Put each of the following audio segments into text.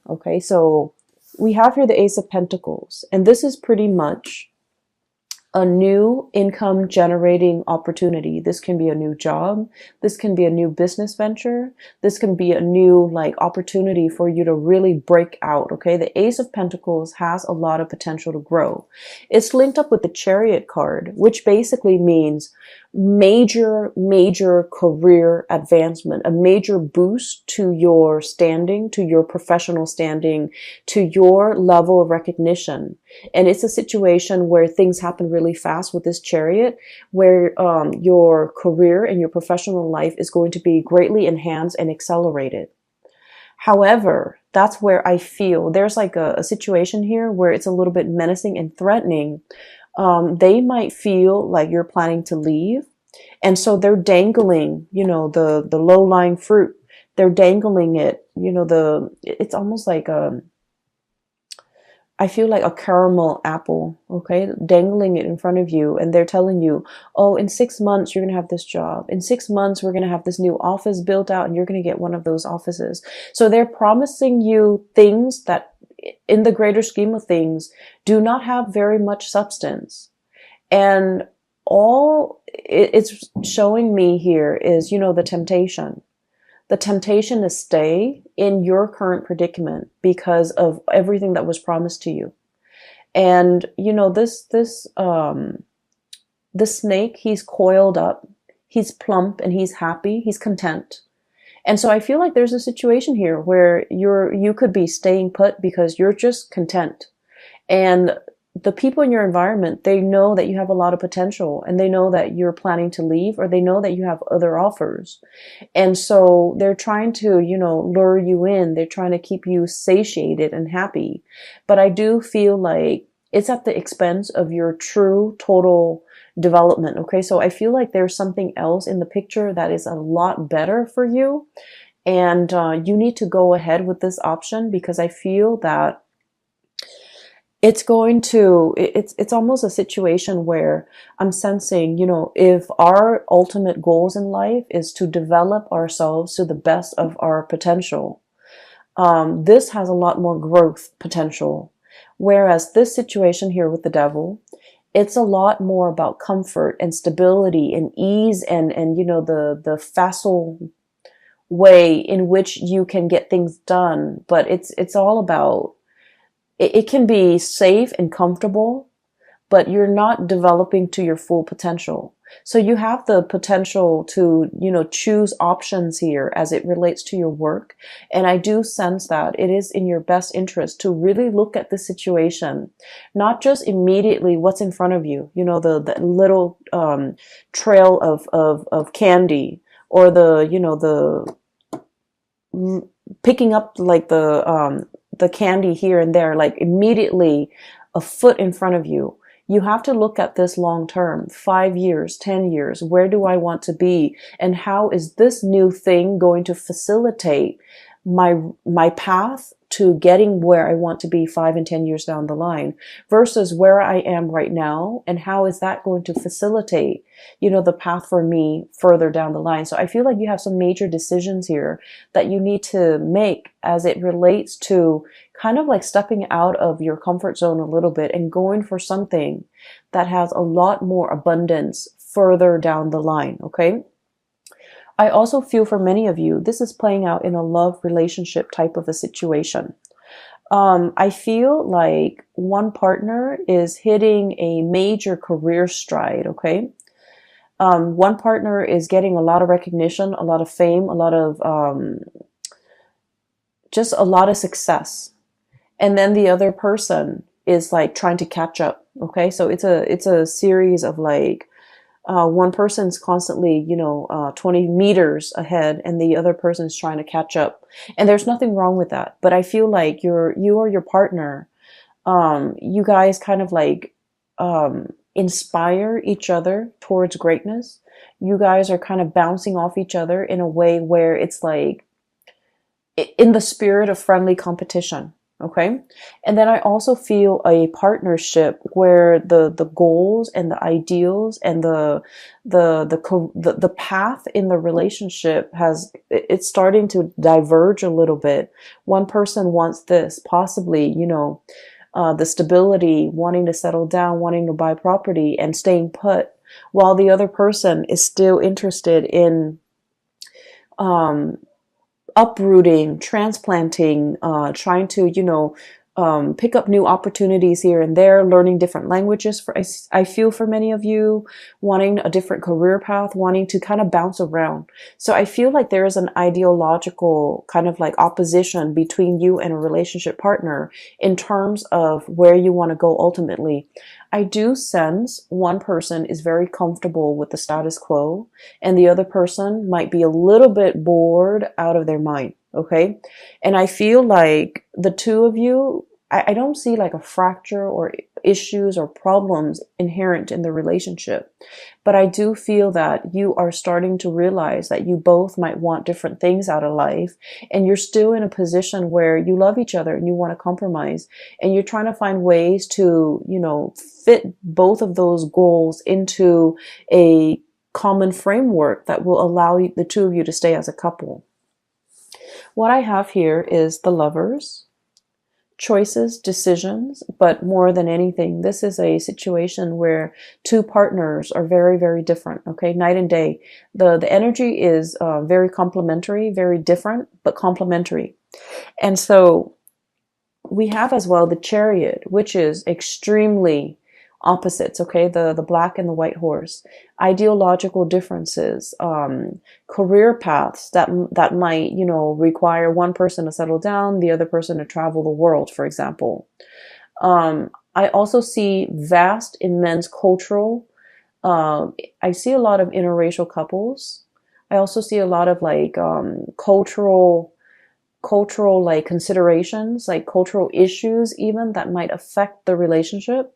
Okay, so we have here the Ace of Pentacles, and this is pretty much a new income generating opportunity. This can be a new job. This can be a new business venture. This can be a new like opportunity for you to really break out. Okay. The Ace of Pentacles has a lot of potential to grow. It's linked up with the Chariot card, which basically means major career advancement, a major boost to your standing, to your professional standing, to your level of recognition. And it's a situation where things happen really fast with this Chariot, where your career and your professional life is going to be greatly enhanced and accelerated. However, that's where I feel there's like a situation here where it's a little bit menacing and threatening. They might feel like you're planning to leave. And so they're dangling, the low-lying fruit. They're dangling it, it's almost like I feel like a caramel apple, okay, dangling it in front of you. And they're telling you, oh, in 6 months, you're going to have this job. In 6 months, we're going to have this new office built out and you're going to get one of those offices. So they're promising you things that in the greater scheme of things do not have very much substance. And all it's showing me here is, the temptation. The temptation to stay in your current predicament because of everything that was promised to you. And, this snake, he's coiled up, he's plump and he's happy, he's content. And so I feel like there's a situation here where you could be staying put because you're just content. And the people in your environment, they know that you have a lot of potential and they know that you're planning to leave or they know that you have other offers. And so they're trying to, lure you in. They're trying to keep you satiated and happy. But I do feel like it's at the expense of your true total development. Okay. So I feel like there's something else in the picture that is a lot better for you. And you need to go ahead with this option because I feel that it's almost a situation where I'm sensing, if our ultimate goals in life is to develop ourselves to the best of our potential, this has a lot more growth potential. Whereas this situation here with the devil, it's a lot more about comfort and stability and ease and the facile way in which you can get things done. But it's all about, it can be safe and comfortable, but you're not developing to your full potential. So you have the potential to, choose options here as it relates to your work. And I do sense that it is in your best interest to really look at the situation, not just immediately what's in front of you, the little trail of candy or the picking up like the candy here and there, like immediately a foot in front of you. You have to look at this long term, 5 years, 10 years. Where do I want to be? And how is this new thing going to facilitate my path to getting where I want to be 5 and 10 years down the line versus where I am right now? And how is that going to facilitate, the path for me further down the line? So I feel like you have some major decisions here that you need to make as it relates to kind of like stepping out of your comfort zone a little bit and going for something that has a lot more abundance further down the line. Okay. I also feel for many of you, this is playing out in a love relationship type of a situation. I feel like one partner is hitting a major career stride. Okay. One partner is getting a lot of recognition, a lot of fame, a lot of, just a lot of success. And then the other person is like trying to catch up. Okay. So it's a series of like, one person's constantly, 20 meters ahead and the other person's trying to catch up. And there's nothing wrong with that. But I feel like you or your partner, you guys kind of like, inspire each other towards greatness. You guys are kind of bouncing off each other in a way where it's like in the spirit of friendly competition. Okay. And then I also feel a partnership where the goals and the ideals and the path in the relationship it's starting to diverge a little bit. One person wants this, possibly, the stability, wanting to settle down, wanting to buy property and staying put, while the other person is still interested in um, uprooting, transplanting, trying to, pick up new opportunities here and there, learning different languages. I feel for many of you, wanting a different career path, wanting to kind of bounce around. So I feel like there is an ideological kind of like opposition between you and a relationship partner in terms of where you want to go ultimately. I do sense one person is very comfortable with the status quo and the other person might be a little bit bored out of their mind. Okay. And I feel like the two of you, I don't see like a fracture or issues or problems inherent in the relationship. But I do feel that you are starting to realize that you both might want different things out of life. And you're still in a position where you love each other and you want to compromise. And you're trying to find ways to, fit both of those goals into a common framework that will allow the two of you to stay as a couple. What I have here is the Lovers, choices, decisions, but more than anything, this is a situation where two partners are very, very different. Okay, night and day. The energy is very complementary, very different, but complementary. And so we have as well the Chariot, which is extremely opposites. Okay, the black and the white horse, ideological differences, career paths that might require one person to settle down, the other person to travel the world, for example. I also see vast, immense cultural. I see a lot of interracial couples. I also see a lot of like cultural like considerations, like cultural issues even that might affect the relationship.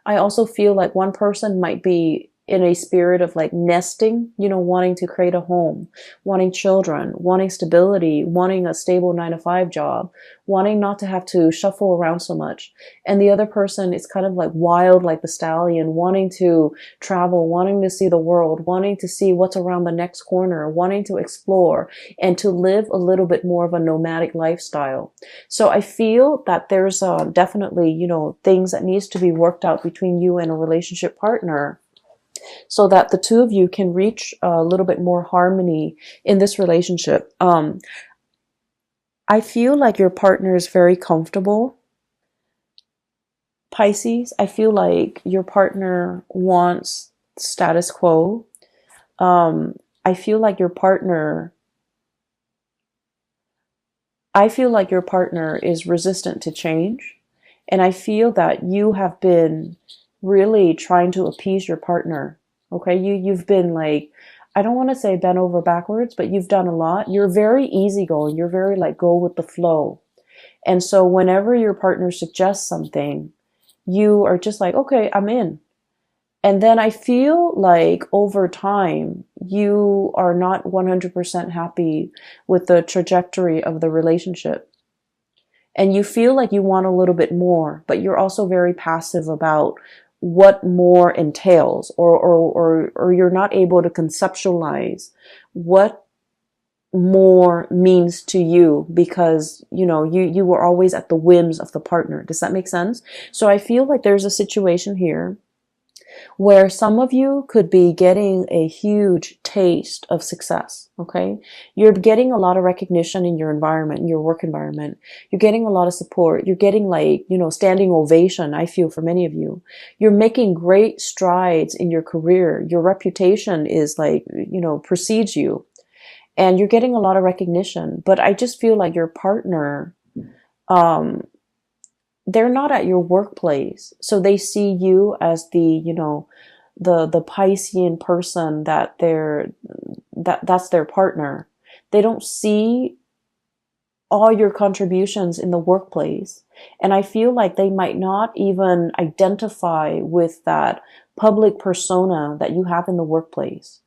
I also feel like one person might be in a spirit of like nesting, wanting to create a home, wanting children, wanting stability, wanting a stable 9-to-5 job, wanting not to have to shuffle around so much. And the other person is kind of like wild, like the stallion, wanting to travel, wanting to see the world, wanting to see what's around the next corner, wanting to explore and to live a little bit more of a nomadic lifestyle. So I feel that there's definitely, things that needs to be worked out between you and a relationship partner, so that the two of you can reach a little bit more harmony in this relationship. I feel like your partner is very comfortable. Pisces, I feel like your partner wants status quo. I feel like your partner is resistant to change. And I feel that you have been really trying to appease your partner. Okay, you've been like, I don't want to say bent over backwards, but you've done a lot. You're very easygoing. You're very like go with the flow. And so whenever your partner suggests something, you are just like, okay, I'm in. And then I feel like over time, you are not 100% happy with the trajectory of the relationship. And you feel like you want a little bit more, but you're also very passive about what more entails, or you're not able to conceptualize what more means to you, because you were always at the whims of the partner. Does that make sense? So I feel like there's a situation here where some of you could be getting a huge taste of success. Okay, you're getting a lot of recognition in your environment, in your work environment. You're getting a lot of support. You're getting like, standing ovation. I feel for many of you, you're making great strides in your career. Your reputation is like, precedes you, and you're getting a lot of recognition. But I just feel like your partner, they're not at your workplace. So they see you as the Piscean person that's their partner. They don't see all your contributions in the workplace. And I feel like they might not even identify with that public persona that you have in the workplace.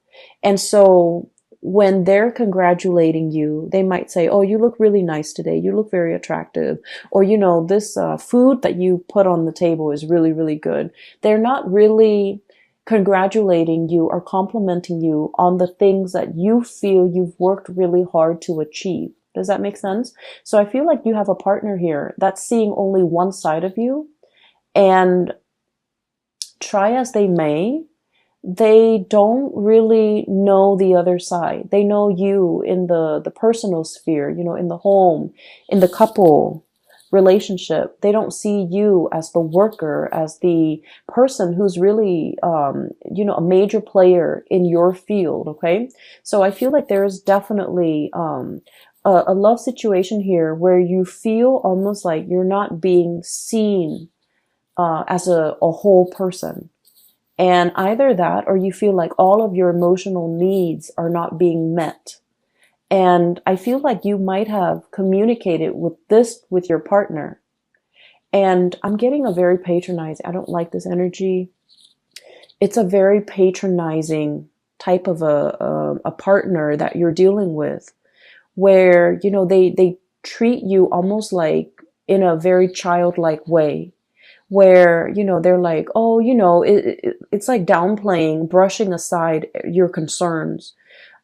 And so when they're congratulating you, they might say, oh, you look really nice today. You look very attractive. Or, this food that you put on the table is really, really good. They're not really congratulating you or complimenting you on the things that you feel you've worked really hard to achieve. Does that make sense? So I feel like you have a partner here that's seeing only one side of you, and try as they may, they don't really know the other side. They know you in the personal sphere, in the home, in the couple relationship. They don't see you as the worker, as the person who's really, a major player in your field. Okay. So I feel like there is definitely, a love situation here where you feel almost like you're not being seen, as a whole person. And either that, or you feel like all of your emotional needs are not being met. And I feel like you might have communicated with your partner. And I'm getting a very patronizing, I don't like this energy. It's a very patronizing type of a partner that you're dealing with, where, they treat you almost like in a very childlike way, where, they're like, oh, it's like downplaying, brushing aside your concerns.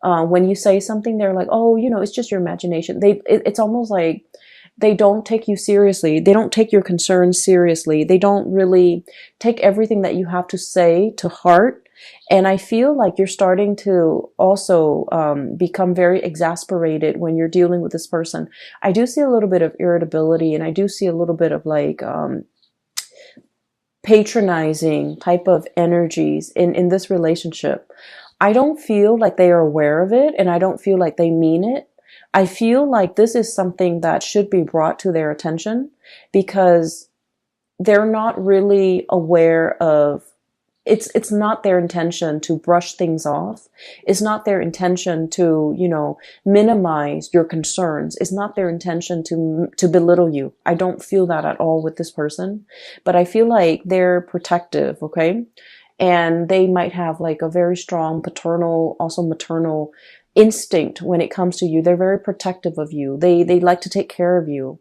When you say something, they're like, oh, it's just your imagination. It's almost like they don't take you seriously. They don't take your concerns seriously. They don't really take everything that you have to say to heart. And I feel like you're starting to also become very exasperated when you're dealing with this person. I do see a little bit of irritability, and I do see a little bit of like, patronizing type of energies in this relationship. I don't feel like they are aware of it, and I don't feel like they mean it. I feel like this is something that should be brought to their attention, because they're not really aware of it's not their intention to brush things off. It's not their intention to, minimize your concerns. It's not their intention to belittle you. I don't feel that at all with this person, but I feel like they're protective. Okay. And they might have like a very strong paternal, also maternal instinct when it comes to you. They're very protective of you. They like to take care of you.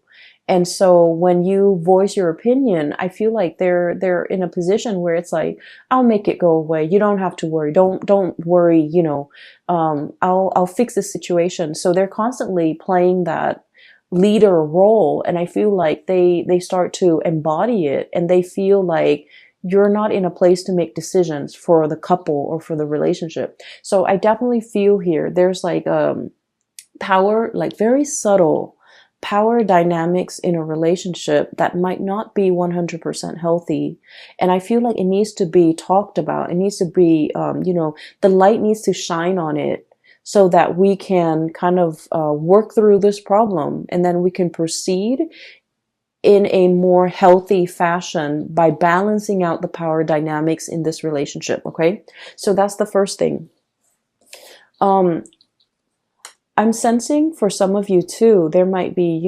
And so when you voice your opinion, I feel like they're in a position where it's like, I'll make it go away. You don't have to worry. Don't worry. I'll fix this situation. So they're constantly playing that leader role. And I feel like they start to embody it, and they feel like you're not in a place to make decisions for the couple or for the relationship. So I definitely feel here, there's like, power, like very subtle power dynamics in a relationship that might not be 100% healthy. And I feel like it needs to be talked about. It needs to be, the light needs to shine on it, so that we can kind of work through this problem, and then we can proceed in a more healthy fashion by balancing out the power dynamics in this relationship. Okay. So that's the first thing. I'm sensing for some of you too, there might be,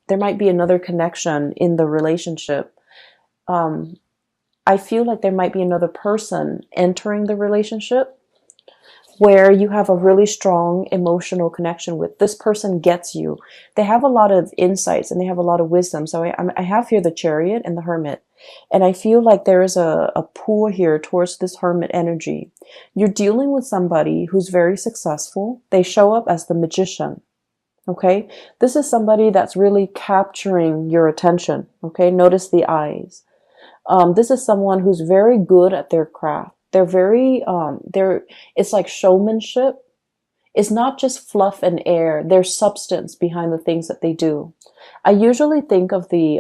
there might be another connection in the relationship. I feel like there might be another person entering the relationship where you have a really strong emotional connection with. This person gets you. They have a lot of insights and they have a lot of wisdom. So I have here the Chariot and the Hermit. And I feel like there is a pull here towards this Hermit energy. You're dealing with somebody who's very successful. They show up as the Magician. Okay. This is somebody that's really capturing your attention. Okay. Notice the eyes. This is someone who's very good at their craft. They're very, it's like showmanship. It's not just fluff and air. There's substance behind the things that they do. I usually think of the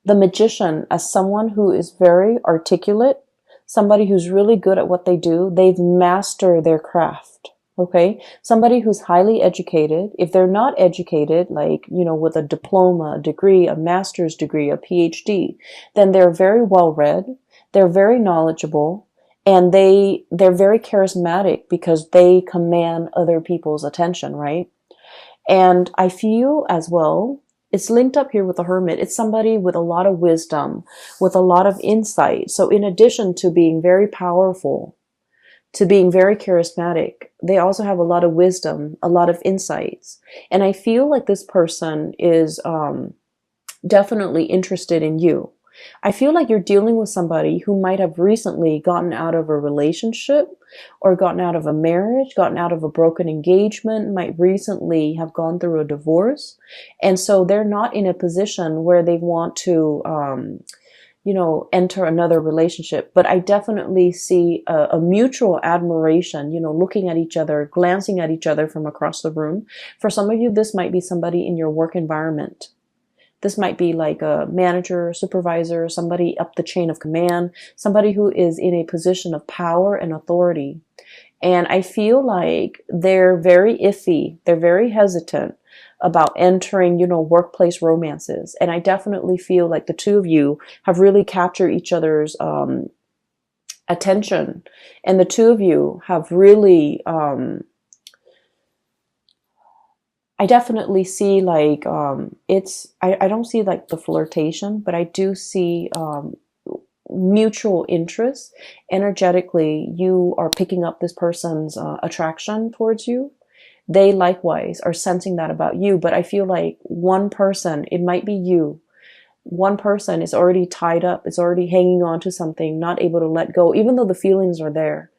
Magician as someone who is very articulate, somebody who's really good at what they do. They've mastered their craft. Okay. Somebody who's highly educated. If they're not educated, like, with a diploma, a degree, a master's degree, a PhD, then they're very well read. They're very knowledgeable, and they're very charismatic because they command other people's attention, right? And I feel as well, it's linked up here with the Hermit. It's somebody with a lot of wisdom, with a lot of insight. So in addition to being very powerful, to being very charismatic, they also have a lot of wisdom, a lot of insights. And I feel like this person is definitely interested in you. I feel like you're dealing with somebody who might have recently gotten out of a relationship or gotten out of a marriage, gotten out of a broken engagement, might recently have gone through a divorce. And so they're not in a position where they want to, enter another relationship. But I definitely see a mutual admiration, looking at each other, glancing at each other from across the room. For some of you, this might be somebody in your work environment. This might be like a manager, supervisor, somebody up the chain of command, somebody who is in a position of power and authority. And I feel like they're very iffy. They're very hesitant about entering, workplace romances. And I definitely feel like the two of you have really captured each other's attention. And the two of you have really, I definitely see like, I don't see like the flirtation, but I do see, mutual interest. Energetically, you are picking up this person's attraction towards you. They likewise are sensing that about you. But I feel like one person, it might be you, one person is already tied up, is already hanging on to something, not able to let go, even though the feelings are there.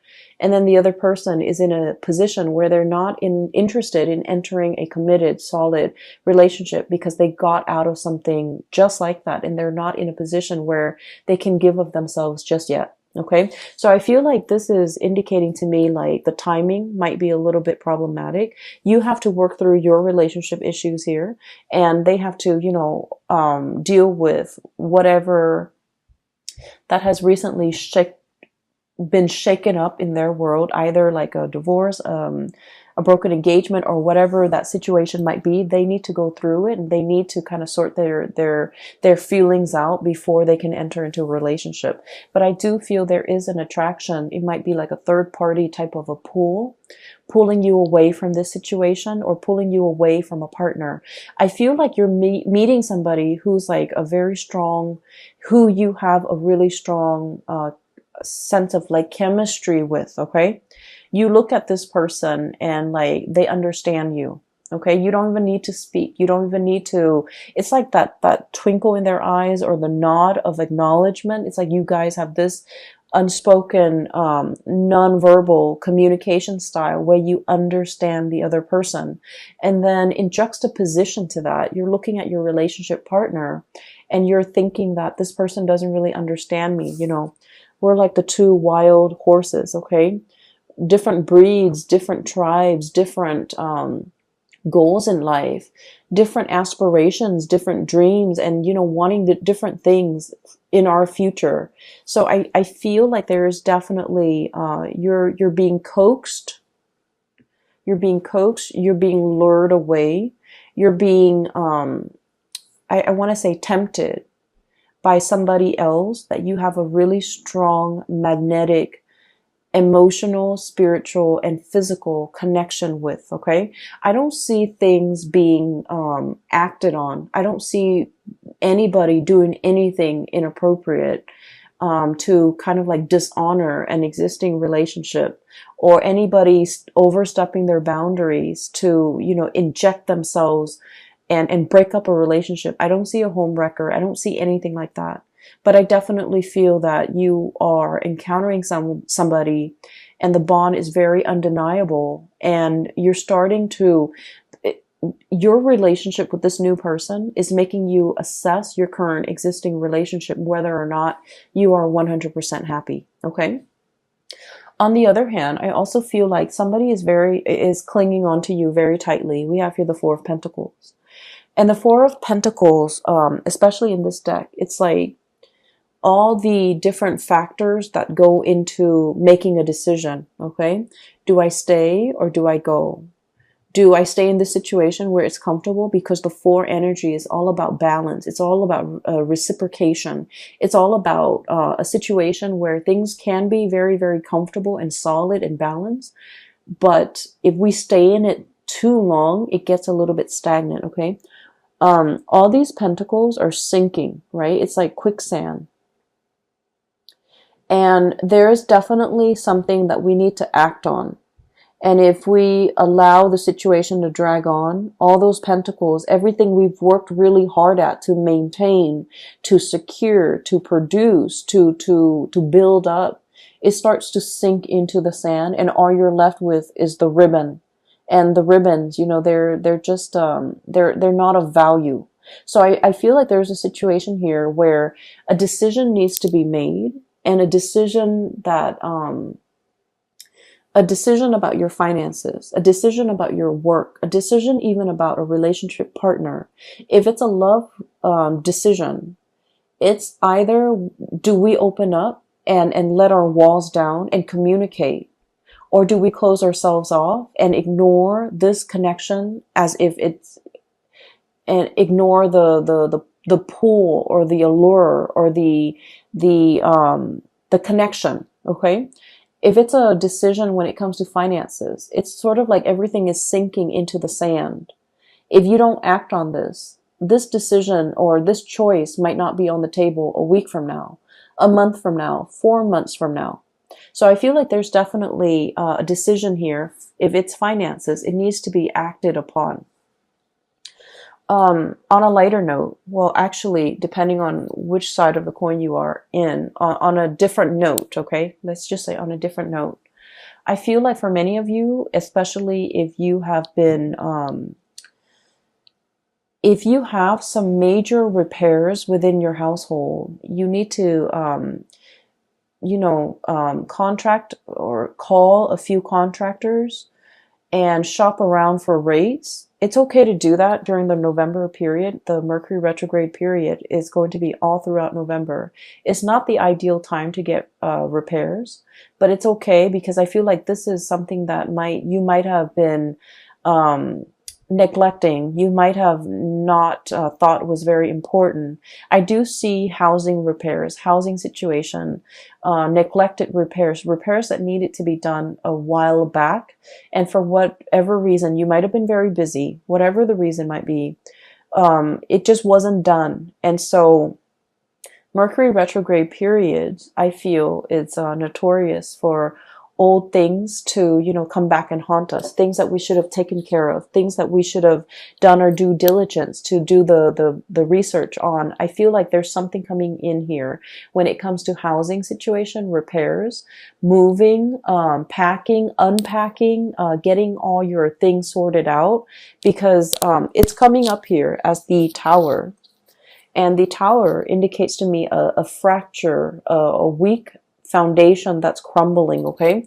And then the other person is in a position where they're not interested in entering a committed, solid relationship because they got out of something just like that. And they're not in a position where they can give of themselves just yet. Okay. So I feel like this is indicating to me like the timing might be a little bit problematic. You have to work through your relationship issues here, and they have to, deal with whatever that has recently been shaken up in their world, either like a divorce, a broken engagement, or whatever that situation might be. They need to go through it, and they need to kind of sort their feelings out before they can enter into a relationship. But I do feel there is an attraction. It might be like a third party type of a pull, pulling you away from this situation or pulling you away from a partner. I feel like you're meeting somebody who's like a very strong, who you have a really strong sense of like chemistry with. Okay, you look at this person and like they understand you. Okay, you don't even need to speak, you don't even need to, it's like that twinkle in their eyes or the nod of acknowledgement. It's like you guys have this unspoken non-verbal communication style where you understand the other person. And then in juxtaposition to that, you're looking at your relationship partner and you're thinking that this person doesn't really understand me. We're like the two wild horses, okay? Different breeds, different tribes, different goals in life, different aspirations, different dreams, and, wanting the different things in our future. So I feel like there is definitely, you're being coaxed, you're being lured away, you're being, I want to say tempted by somebody else that you have a really strong magnetic, emotional, spiritual, and physical connection with. Okay. I don't see things being acted on. I don't see anybody doing anything inappropriate to kind of like dishonor an existing relationship, or anybody overstepping their boundaries to, inject themselves and break up a relationship. I don't see a home wrecker. I don't see anything like that. But I definitely feel that you are encountering somebody and the bond is very undeniable, and you're starting to, your relationship with this new person is making you assess your current existing relationship, whether or not you are 100% happy. Okay. On the other hand, I also feel like somebody is clinging on to you very tightly. We have here the Four of Pentacles. And the Four of Pentacles, especially in this deck, it's like all the different factors that go into making a decision. Okay. Do I stay or do I go? Do I stay in this situation where it's comfortable? Because the Four energy is all about balance. It's all about reciprocation. It's all about a situation where things can be very, very comfortable and solid and balanced. But if we stay in it too long, it gets a little bit stagnant. Okay. All these pentacles are sinking, right? It's like quicksand. And there is definitely something that we need to act on. And if we allow the situation to drag on, all those pentacles, everything we've worked really hard at to maintain, to secure, to produce, to build up, it starts to sink into the sand, and all you're left with is the ribbon. And the ribbons, they're just they're not of value. So I feel like there's a situation here where a decision needs to be made, and a decision about your finances, a decision about your work, a decision even about a relationship partner. If it's a love decision, it's either do we open up and let our walls down and communicate, or do we close ourselves off and ignore this connection as if it's, and ignore the pull or the allure or the connection, okay? If it's a decision when it comes to finances, it's sort of like everything is sinking into the sand. If you don't act on this decision or this choice might not be on the table a week from now, a month from now, 4 months from now. So I feel like there's definitely a decision here. If it's finances, it needs to be acted upon. On a lighter note, well, actually, depending on which side of the coin you are in, on a different note, okay? Let's just say on a different note. I feel like for many of you, especially if you have been, if you have some major repairs within your household, you need to, contract or call a few contractors and shop around for rates. It's okay to do that during the November period. The Mercury retrograde period is going to be all throughout November. It's not the ideal time to get repairs, but it's okay because I feel like this is something that you might have been neglecting. You might have not thought was very important. I do see housing repairs, housing situation, neglected repairs that needed to be done a while back. And for whatever reason, you might have been very busy, whatever the reason might be, it just wasn't done. And so Mercury retrograde periods, I feel, it's notorious for old things to, come back and haunt us. Things that we should have taken care of, things that we should have done our due diligence to do the research on. I feel like there's something coming in here when it comes to housing situation, repairs, moving, packing, unpacking, getting all your things sorted out, because it's coming up here as the Tower. And the Tower indicates to me a fracture, a weak foundation that's crumbling, okay?